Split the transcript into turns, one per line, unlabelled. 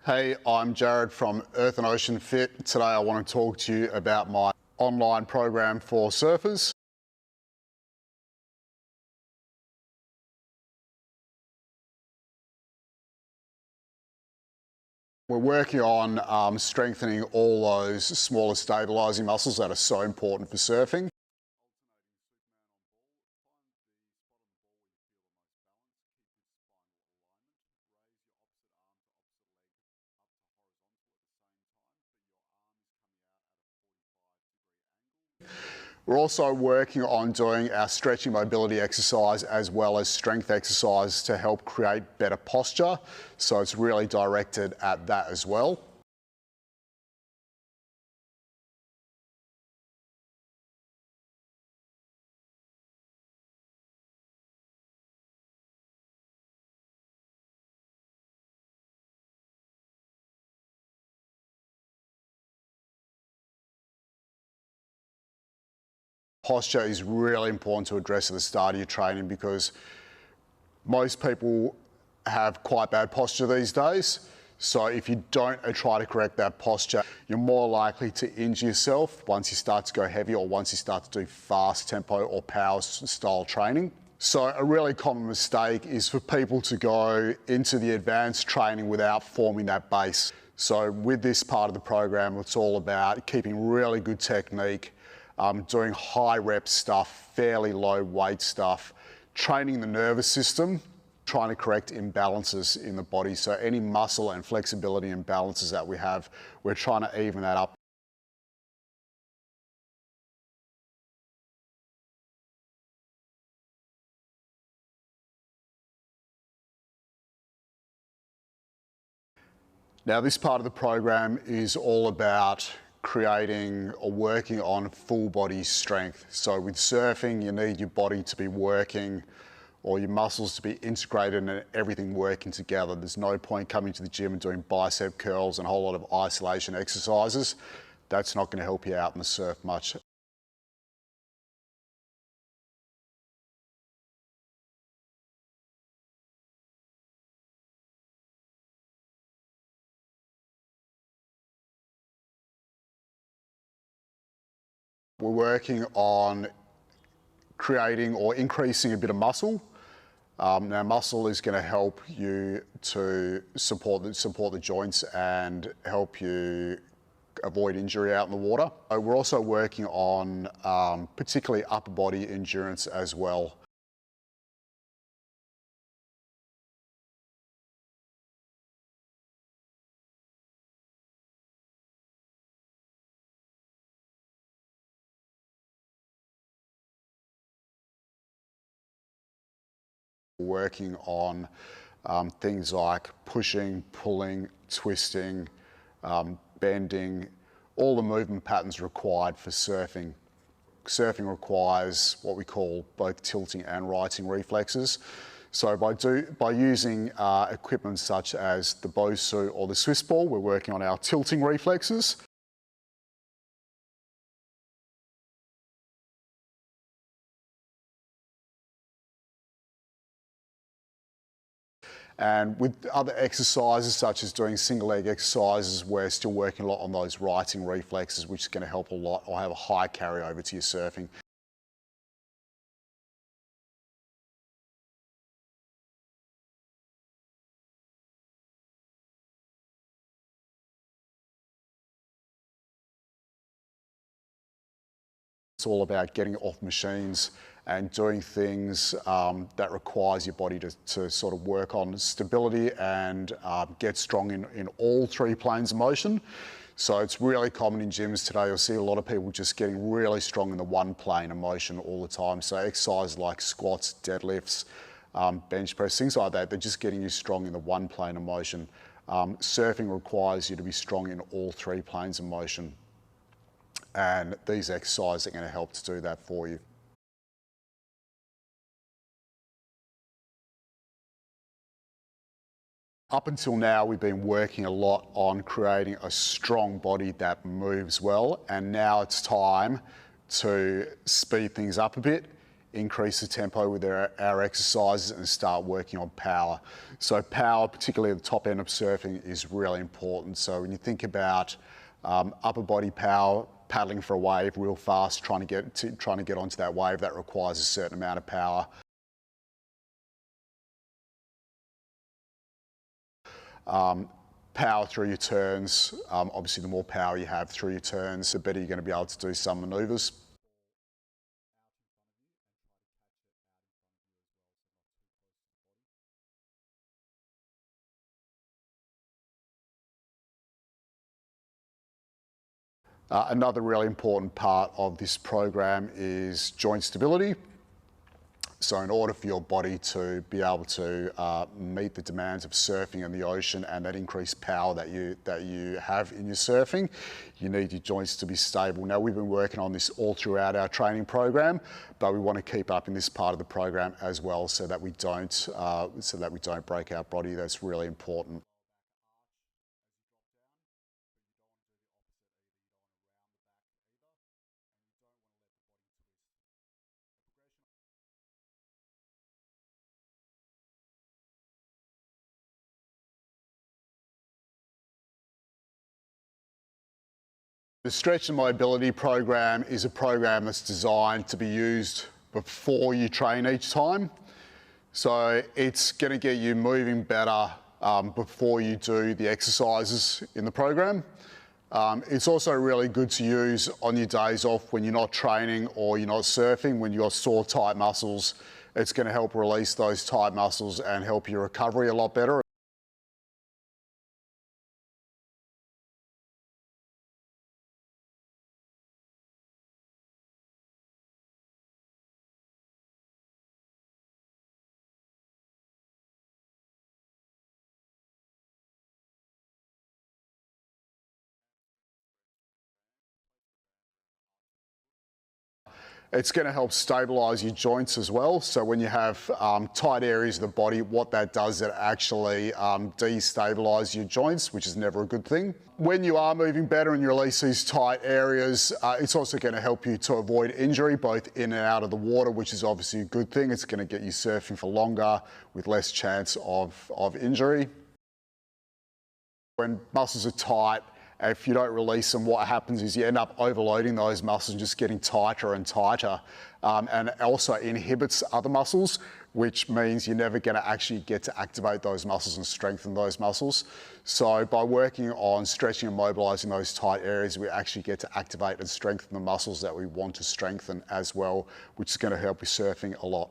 Hey, I'm Jared from Earth and Ocean Fit. Today I want to talk to you about my online program for surfers. We're working on strengthening all those smaller stabilising muscles that are so important for surfing. We're also working on doing our stretching mobility exercise as well as strength exercise to help create better posture. So it's really directed at that as well. Posture is really important to address at the start of your training because most people have quite bad posture these days. So if you don't try to correct that posture, you're more likely to injure yourself once you start to go heavy or once you start to do fast tempo or power style training. So a really common mistake is for people to go into the advanced training without forming that base. So with this part of the program, it's all about keeping really good technique, doing high rep stuff, fairly low weight stuff, training the nervous system, trying to correct imbalances in the body. So any muscle and flexibility imbalances that we have, we're trying to even that up. Now this part of the program is all about creating or working on full body strength. So with surfing, you need your body to be working or your muscles to be integrated and everything working together. There's no point coming to the gym and doing bicep curls and a whole lot of isolation exercises. That's not going to help you out in the surf much. We're working on creating or increasing a bit of muscle. Now muscle is going to help you to support the joints and help you avoid injury out in the water. We're also working on particularly upper body endurance as well. Working on things like pushing, pulling, twisting, bending, all the movement patterns required for surfing. Surfing requires what we call both tilting and righting reflexes. So by using equipment such as the bow suit or the Swiss ball, we're working on our tilting reflexes. And with other exercises, such as doing single leg exercises, we're still working a lot on those righting reflexes, which is going to help a lot or have a high carryover to your surfing. It's all about getting off machines and doing things that requires your body to sort of work on stability and get strong in all three planes of motion. So it's really common in gyms today. You'll see a lot of people just getting really strong in the one plane of motion all the time. So exercises like squats, deadlifts, bench press, things like that, they're just getting you strong in the one plane of motion. Surfing requires you to be strong in all three planes of motion. And these exercises are going to help to do that for you. Up until now, we've been working a lot on creating a strong body that moves well, and now it's time to speed things up a bit increase the tempo with our exercises and start working on power. So power, particularly at the top end of surfing, is really important. So when you think about upper body power, paddling for a wave real fast, trying to get onto that wave, that requires a certain amount of power. Power through your turns, obviously the more power you have through your turns, the better you're going to be able to do some manoeuvres. Another really important part of this program is joint stability. So in order for your body to be able to meet the demands of surfing in the ocean and that increased power that you have in your surfing, you need your joints to be stable. Now, we've been working on this all throughout our training program, but we want to keep up in this part of the program as well, so that we don't break our body. That's really important. The Stretch and Mobility program is a program that's designed to be used before you train each time. So it's going to get you moving better before you do the exercises in the program. It's also really good to use on your days off when you're not training or you're not surfing, when you've got sore, tight muscles. It's going to help release those tight muscles and help your recovery a lot better. It's going to help stabilise your joints as well. So when you have tight areas of the body, what that does, it actually destabilise your joints, which is never a good thing. When you are moving better and you release these tight areas, it's also going to help you to avoid injury, both in and out of the water, which is obviously a good thing. It's going to get you surfing for longer with less chance of injury. When muscles are tight, if you don't release them, what happens is you end up overloading those muscles and just getting tighter and tighter. And also inhibits other muscles, which means you're never going to actually get to activate those muscles and strengthen those muscles. So by working on stretching and mobilising those tight areas, we actually get to activate and strengthen the muscles that we want to strengthen as well, which is going to help with surfing a lot.